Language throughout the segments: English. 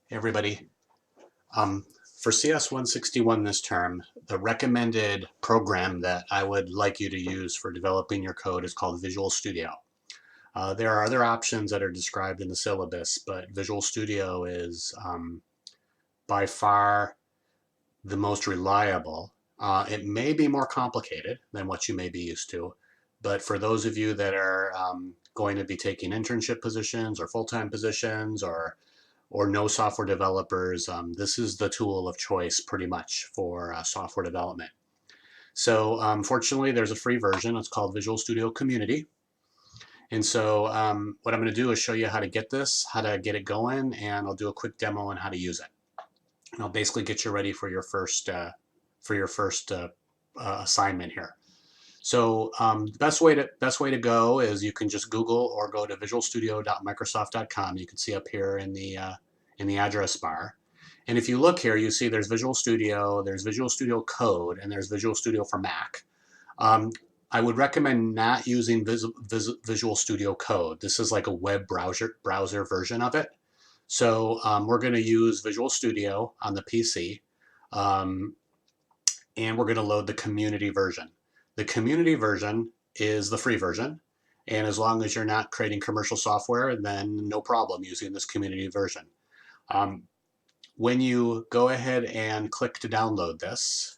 Hey everybody. Um, for CS161 this term, the recommended program that I would like you to use for developing your code is called Visual Studio. There are other options that are described in the syllabus, but Visual Studio is by far the most reliable. It may be more complicated than what you may be used to, but for those of you that are going to be taking internship positions or full-time positions or no software developers, this is the tool of choice pretty much for software development. So fortunately, there's a free version. It's called Visual Studio Community. And so what I'm going to do is show you how to get this, how to get it going, and I'll do a quick demo on how to use it. And I'll basically get you ready for your first assignment here. So the best way to go is you can just Google or go to visualstudio.microsoft.com. You can see up here in the address bar. And if you look here, you see there's Visual Studio, there's Visual Studio Code, and there's Visual Studio for Mac. I would recommend not using Visual Studio Code. This is like a web browser version of it. So we're going to use Visual Studio on the PC, and we're going to load the community version. The community version is the free version, and as long as you're not creating commercial software, then no problem using this community version. When you go ahead and click to download this,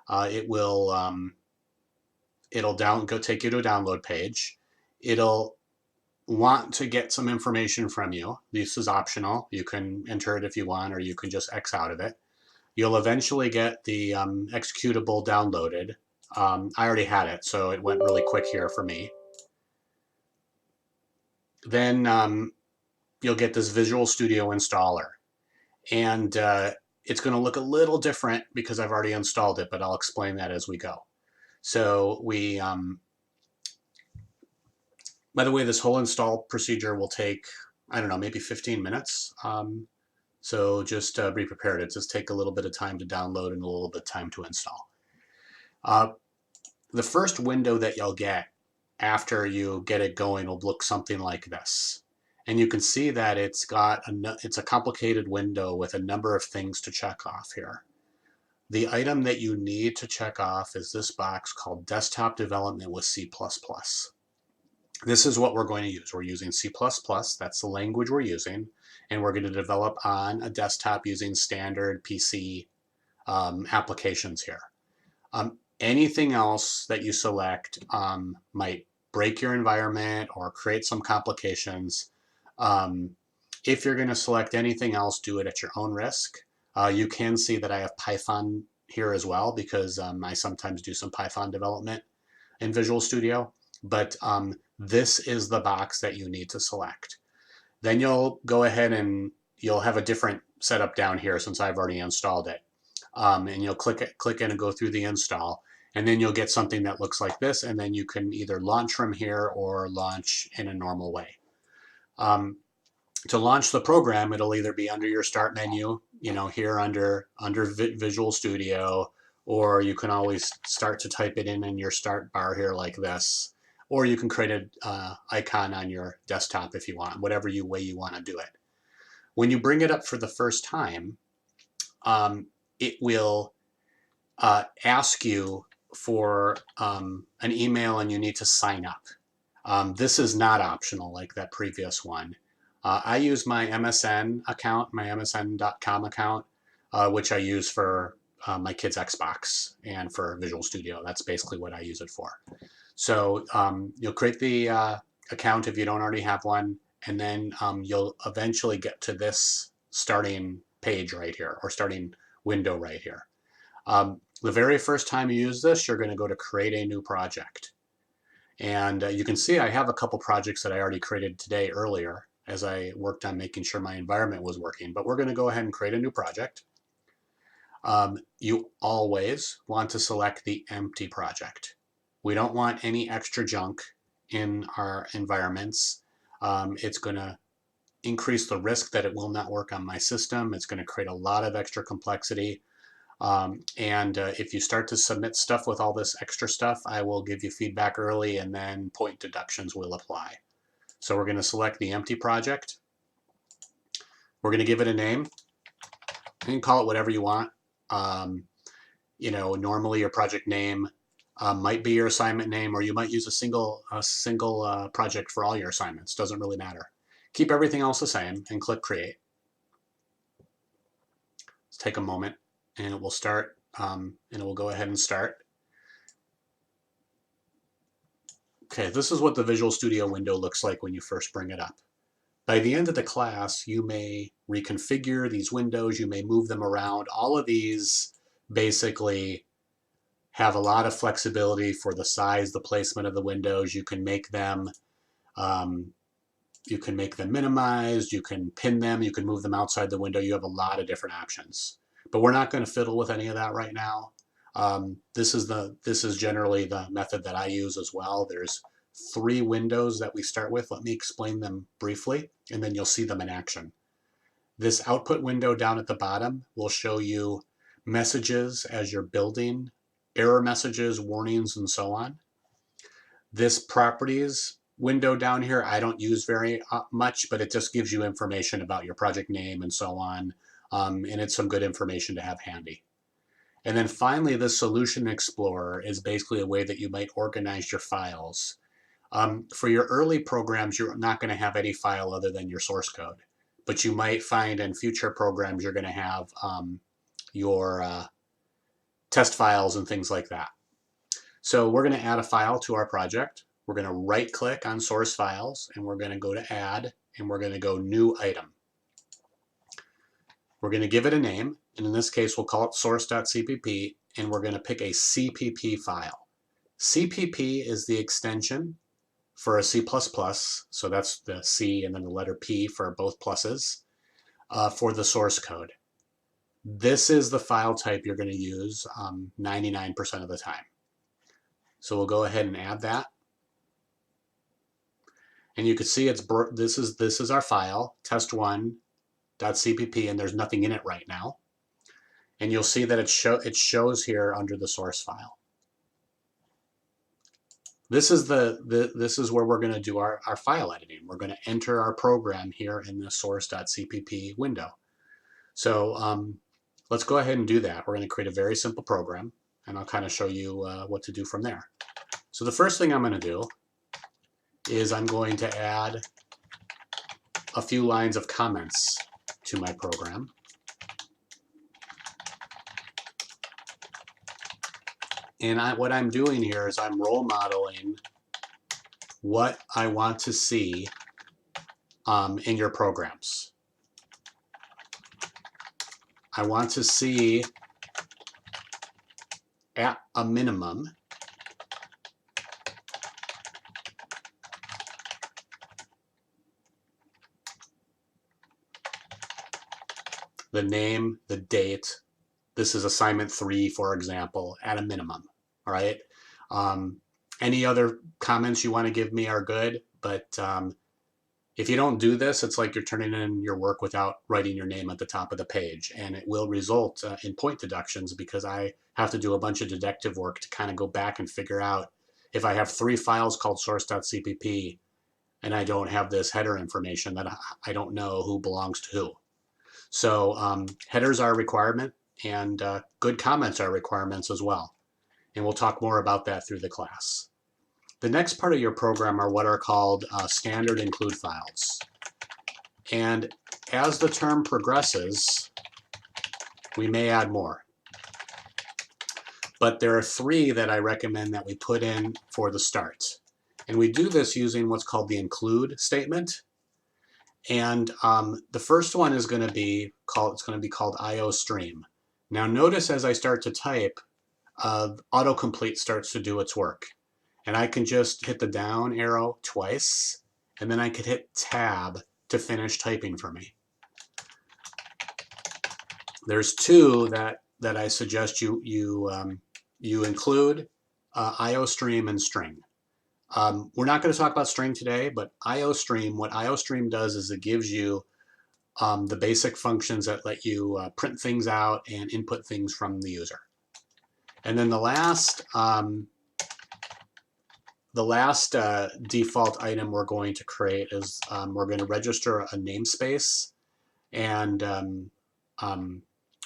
it'll take you to a download page. It'll want to get some information from you. This is optional. You can enter it if you want, or you can just X out of it. You'll eventually get the executable downloaded. I already had it, so it went really quick here for me. Then you'll get this Visual Studio installer. And it's going to look a little different because I've already installed it, but I'll explain that as we go. So by the way, this whole install procedure will take, I don't know, maybe 15 minutes. So just be prepared. It just take a little bit of time to download and a little bit of time to install. The first window that you'll get after you get it going will look something like this. And you can see that it's a complicated window with a number of things to check off here. The item that you need to check off is this box called Desktop Development with C++. This is what we're going to use. We're using C++, that's the language we're using, and we're going to develop on a desktop using standard PC applications here. Anything else that you select might break your environment or create some complications. If you're going to select anything else, do it at your own risk. You can see that I have Python here as well because I sometimes do some Python development in Visual Studio, but this is the box that you need to select. Then you'll go ahead and you'll have a different setup down here since I've already installed it. And you'll click in and go through the install, and then you'll get something that looks like this, and then you can either launch from here or launch in a normal way. To launch the program, it'll either be under your start menu, here under Visual Studio, or you can always start to type it in your start bar here like this, or you can create an icon on your desktop if you want, whatever way you want to do it. When you bring it up for the first time, it will ask you for an email and you need to sign up. This is not optional like that previous one. I use my MSN account, my MSN.com account, which I use for my kid's Xbox and for Visual Studio. That's basically what I use it for. So you'll create the account if you don't already have one, and then you'll eventually get to this starting page right here, or starting window right here. The very first time you use this, you're going to go to create a new project. And you can see I have a couple projects that I already created today earlier as I worked on making sure my environment was working. But we're going to go ahead and create a new project. You always want to select the empty project. We don't want any extra junk in our environments. It's going to increase the risk that it will not work on my system. It's going to create a lot of extra complexity. If you start to submit stuff with all this extra stuff, I will give you feedback early, and then point deductions will apply. So we're going to select the empty project. We're going to give it a name. You can call it whatever you want. You know, normally your project name might be your assignment name, or you might use a single project for all your assignments. Doesn't really matter. Keep everything else the same and click Create. Let's take a moment, and it will start, and it will go ahead and start. Okay, this is what the Visual Studio window looks like when you first bring it up. By the end of the class, you may reconfigure these windows, you may move them around. All of these basically have a lot of flexibility for the size, the placement of the windows. You can make them minimized, you can pin them, you can move them outside the window. You have a lot of different options. But we're not going to fiddle with any of that right now. This is generally the method that I use as well. There's 3 windows that we start with. Let me explain them briefly, and then you'll see them in action. This output window down at the bottom will show you messages as you're building, error messages, warnings, and so on. This properties window down here, I don't use very much, but it just gives you information about your project name and so on, and it's some good information to have handy. And then finally, the Solution Explorer is basically a way that you might organize your files. For your early programs, you're not going to have any file other than your source code. But you might find in future programs you're going to have your test files and things like that. So we're going to add a file to our project. We're going to right-click on Source Files, and we're going to go to Add, and we're going to go New Item. We're going to give it a name, and in this case, we'll call it source.cpp, and we're going to pick a CPP file. CPP is the extension for a C++, so that's the C and then the letter P for both pluses, for the source code. This is the file type you're going to use 99% of the time. So we'll go ahead and add that. And you can see this is our file, test1.cpp, and there's nothing in it right now. And you'll see that it shows here under the source file. This is where we're going to do our file editing. We're going to enter our program here in the source.cpp window. So let's go ahead and do that. We're going to create a very simple program, and I'll kind of show you what to do from there. So the first thing I'm going to do is I'm going to add a few lines of comments to my program. And what I'm doing here is I'm role modeling what I want to see in your programs. I want to see, at a minimum, the name, the date. This is assignment 3, for example, at a minimum, all right? Any other comments you want to give me are good, but if you don't do this, it's like you're turning in your work without writing your name at the top of the page, and it will result in point deductions, because I have to do a bunch of detective work to kind of go back and figure out if I have 3 files called source.cpp and I don't have this header information, that I don't know who belongs to who. So headers are a requirement, and good comments are requirements as well. And we'll talk more about that through the class. The next part of your program are what are called standard include files. And as the term progresses, we may add more. But there are 3 that I recommend that we put in for the start. And we do this using what's called the include statement. And the first one is going to be called IO stream. Now notice as I start to type, autocomplete starts to do its work. And I can just hit the down arrow twice, and then I could hit tab to finish typing for me. There's 2 that I suggest you include, IOStream and string. We're not going to talk about string today, but IOStream, what IOStream does is it gives you the basic functions that let you print things out and input things from the user. And then the last default item we're going to create is we're going to register a namespace. and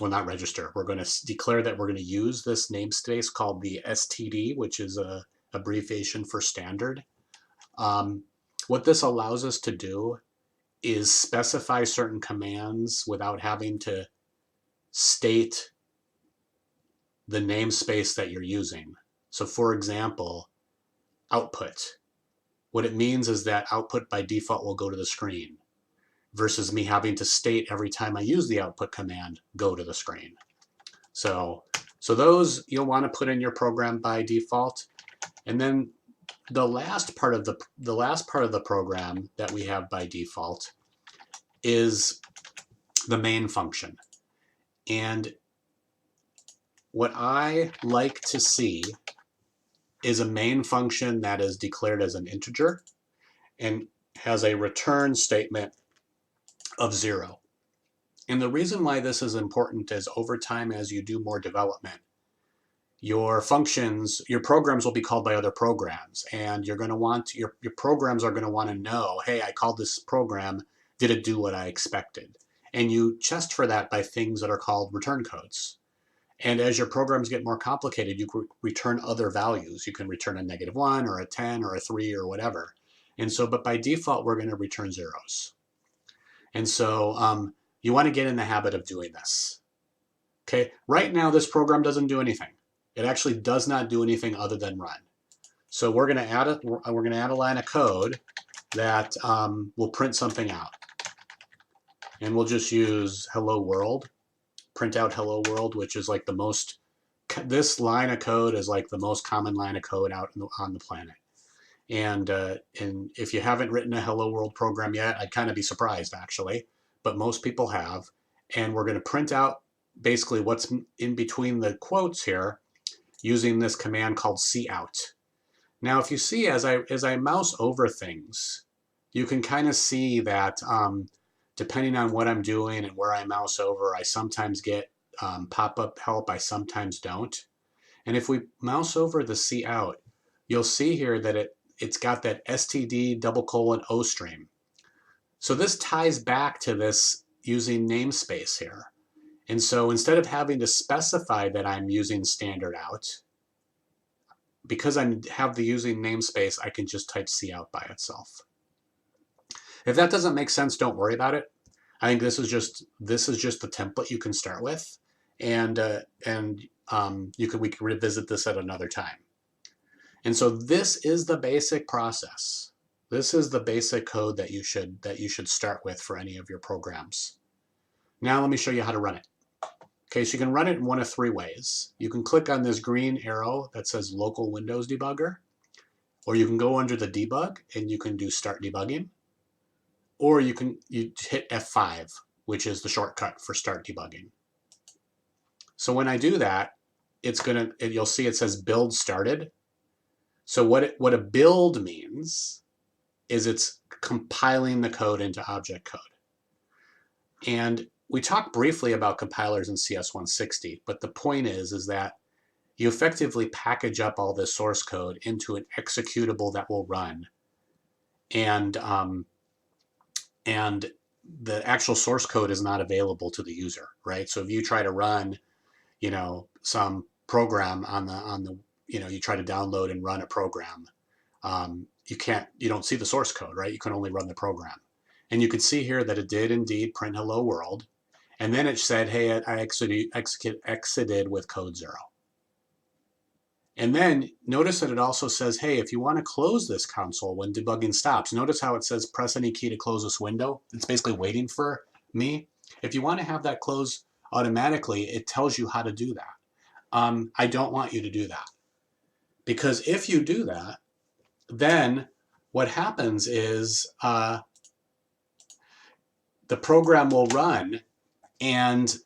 well, not register. We're going to declare that we're going to use this namespace called the STD, which is a abbreviation for standard. What this allows us to do is specify certain commands without having to state the namespace that you're using. So for example, output. What it means is that output by default will go to the screen versus me having to state every time I use the output command, go to the screen. So those you'll want to put in your program by default. And then the last part of the program that we have by default is the main function. And what I like to see is a main function that is declared as an integer and has a return statement of 0. And the reason why this is important is over time, as you do more development, your functions, your programs will be called by other programs, and you're going to want your programs are going to want to know, hey, I called this program, did it do what I expected? And you test for that by things that are called return codes. And as your programs get more complicated, you can return other values. You can return a -1 or a 10 or a 3 or whatever. And so, but by default, we're going to return zeros. And so you want to get in the habit of doing this. Okay, right now this program doesn't do anything. It actually does not do anything other than run. So we're going to add a line of code that will print something out. And we'll just use hello world, print out hello world, which is like the most, this line of code is like the most common line of code out on the planet. And if you haven't written a hello world program yet, I'd kind of be surprised actually, but most people have. And we're going to print out basically what's in between the quotes here using this command called cout. Now, if you see as I mouse over things, you can kind of see that depending on what I'm doing and where I mouse over, I sometimes get pop-up help, I sometimes don't. And if we mouse over the cout, you'll see here that it's got that std::o stream. So this ties back to this using namespace here. And so instead of having to specify that I'm using standard out, because I have the using namespace, I can just type cout by itself. If that doesn't make sense, don't worry about it. I think this is just the template you can start with, and we can revisit this at another time. And so this is the basic process. This is the basic code that you should start with for any of your programs. Now let me show you how to run it. Okay, so you can run it in one of 3 ways. You can click on this green arrow that says Local Windows Debugger, or you can go under the debug and you can do Start Debugging, or you hit F5, which is the shortcut for Start Debugging. So when I do that, you'll see it says Build Started. So what a build means is it's compiling the code into object code. And we talked briefly about compilers in CS160, but the point is that you effectively package up all this source code into an executable that will run. And the actual source code is not available to the user, right? So if you try to run, some program you try to download and run a program, you don't see the source code, right? You can only run the program. And you can see here that it did indeed print hello world. And then it said, hey, I exited with code 0. And then notice that it also says, hey, if you want to close this console when debugging stops, notice how it says press any key to close this window. It's basically waiting for me. If you want to have that close automatically, it tells you how to do that. I don't want you to do that. Because if you do that, then what happens is the program will run and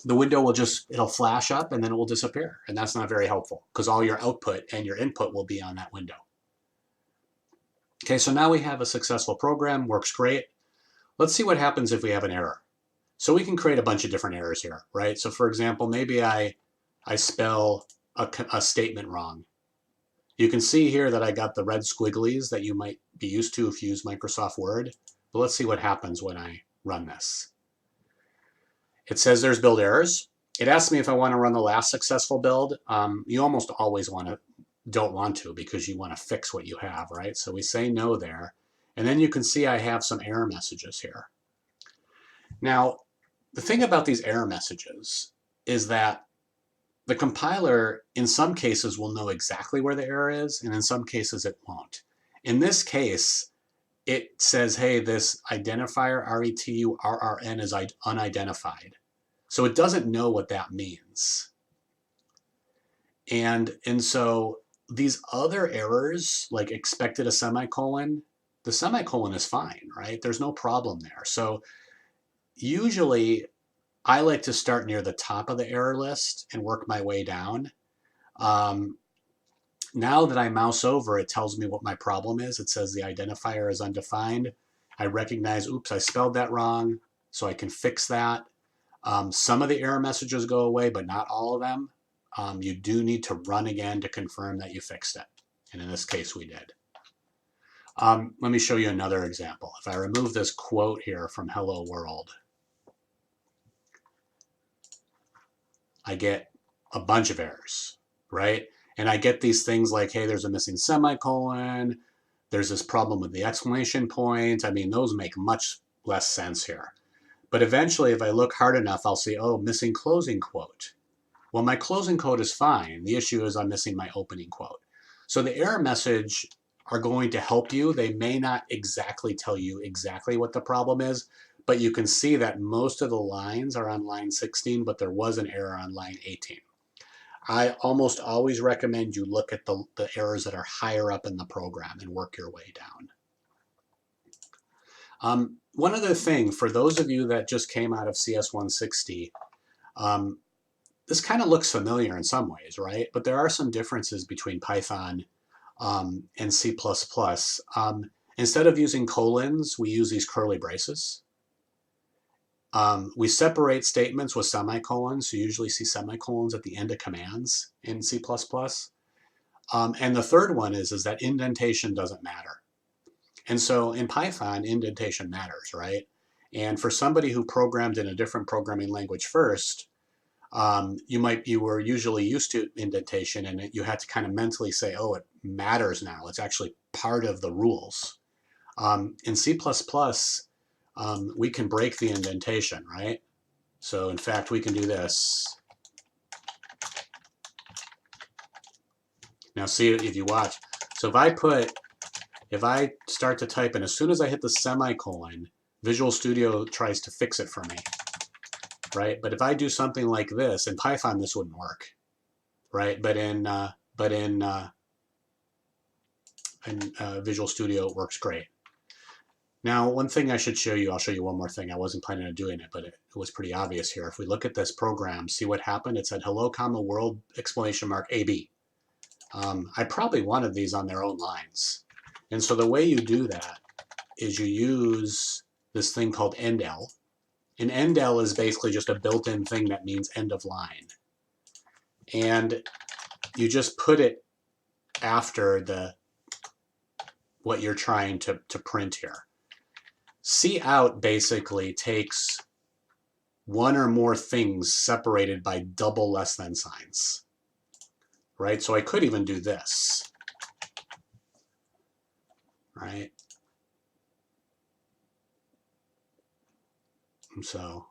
the window will it'll flash up and then it will disappear. And that's not very helpful because all your output and your input will be on that window. Okay, so now we have a successful program, works great. Let's see what happens if we have an error. So we can create a bunch of different errors here, right? So for example, maybe I spell a statement wrong. You can see here that I got the red squigglies that you might be used to if you use Microsoft Word. But let's see what happens when I run this. It says there's build errors. It asks me if I want to run the last successful build. You almost always don't want to because you want to fix what you have, right? So we say no there. And then you can see I have some error messages here. Now, the thing about these error messages is that the compiler, in some cases, will know exactly where the error is, and in some cases it won't. In this case, it says, hey, this identifier RETURRN is unidentified. So it doesn't know what that means. And so these other errors, like expected a semicolon, the semicolon is fine, right? There's no problem there. So usually I like to start near the top of the error list and work my way down. Now that I mouse over, it tells me what my problem is. It says the identifier is undefined. I recognize, oops, I spelled that wrong, so I can fix that. Some of the error messages go away, but not all of them. You do need to run again to confirm that you fixed it. And in this case, we did. Let me show you another example. If I remove this quote here from Hello World, I get a bunch of errors, right? And I get these things like, hey, there's a missing semicolon. There's this problem with the exclamation point. I mean, those make much less sense here. But eventually, if I look hard enough, I'll see, oh, missing closing quote. Well, my closing quote is fine. The issue is I'm missing my opening quote. So the error message are going to help you. They may not exactly tell you exactly what the problem is, but you can see that most of the lines are on line 16, but there was an error on line 18. I almost always recommend you look at the errors that are higher up in the program and work your way down. One other thing, for those of you that just came out of CS160, this kind of looks familiar in some ways, right? But there are some differences between Python and C++. Instead of using colons, we use these curly braces. We separate statements with semicolons, so you usually see semicolons at the end of commands in C++. And the third one is that indentation doesn't matter. And so in Python, indentation matters, right? And for somebody who programmed in a different programming language first, you were usually used to indentation, and you had to kind of mentally say, oh, it matters now. It's actually part of the rules. In C++, we can break the indentation, right? So in fact, we can do this. Now see if you watch. So if I start to type, and as soon as I hit the semicolon, Visual Studio tries to fix it for me, right? But if I do something like this, in Python, this wouldn't work, right? But in Visual Studio, it works great. Now, one thing I should show you, I'll show you one more thing. I wasn't planning on doing it, but it was pretty obvious here. If we look at this program, see what happened? It said hello, comma, world, exclamation mark, AB. I probably wanted these on their own lines. And so the way you do that is you use this thing called endl. And endl is basically just a built-in thing that means end of line. And you just put it after what you're trying to print here. Cout basically takes one or more things separated by double less than signs, right? So I could even do this, right? And so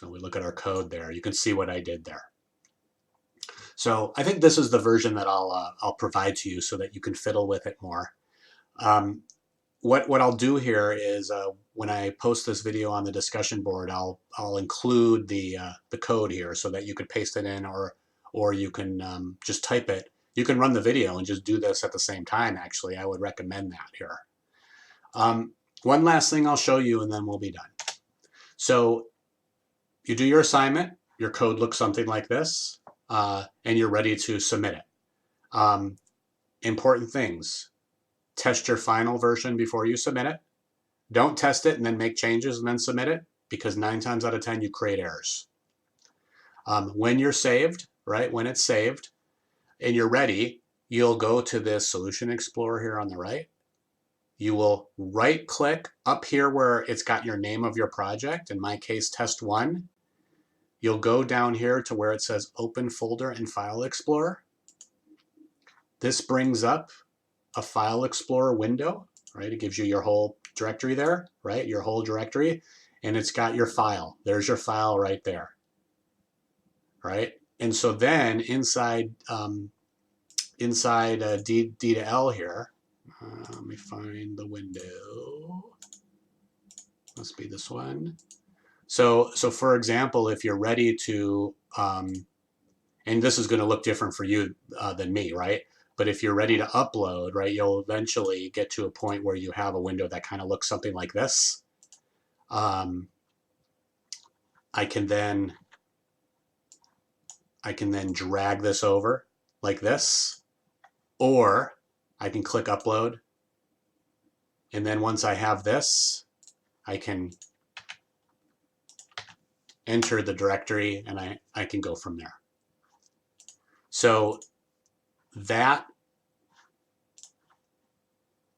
we look at our code there. You can see what I did there. So I think this is the version that I'll provide to you so that you can fiddle with it more. What I'll do here is when I post this video on the discussion board, I'll include the code here so that you could paste it in, or you can just type it. You can run the video and just do this at the same time. Actually, I would recommend that here. One last thing I'll show you, and then we'll be done. So you do your assignment. Your code looks something like this, and you're ready to submit it. Important things. Test your final version before you submit it. Don't test it and then make changes and then submit it, because 9 times out of 10 you create errors. When you're saved, right, when it's saved and you're ready, you'll go to this Solution Explorer here on the right. You will right-click up here where it's got your name of your project, in my case, Test 1. you'll go down here to where it says Open Folder and File Explorer. This brings up a File Explorer window, right? It gives you your whole directory there, right? Your whole directory, and it's got your file. There's your file right there, right? And so then inside D to L here, let me find the window. Must be this one. So for example, if you're ready to, and this is going to look different for you than me, right? But if you're ready to upload, right, you'll eventually get to a point where you have a window that kind of looks something like this. I can then drag this over like this, or I can click upload. And then once I have this, I can enter the directory and I can go from there. So that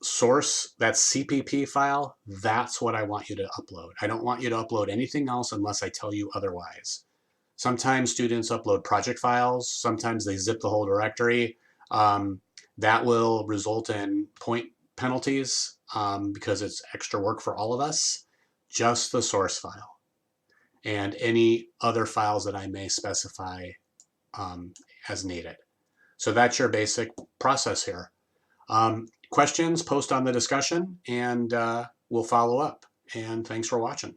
source, that CPP file, that's what I want you to upload. I don't want you to upload anything else unless I tell you otherwise. Sometimes students upload project files. Sometimes they zip the whole directory. That will result in point penalties because it's extra work for all of us. Just the source file and any other files that I may specify as needed. So that's your basic process here. Questions, post on the discussion, and we'll follow up. And thanks for watching.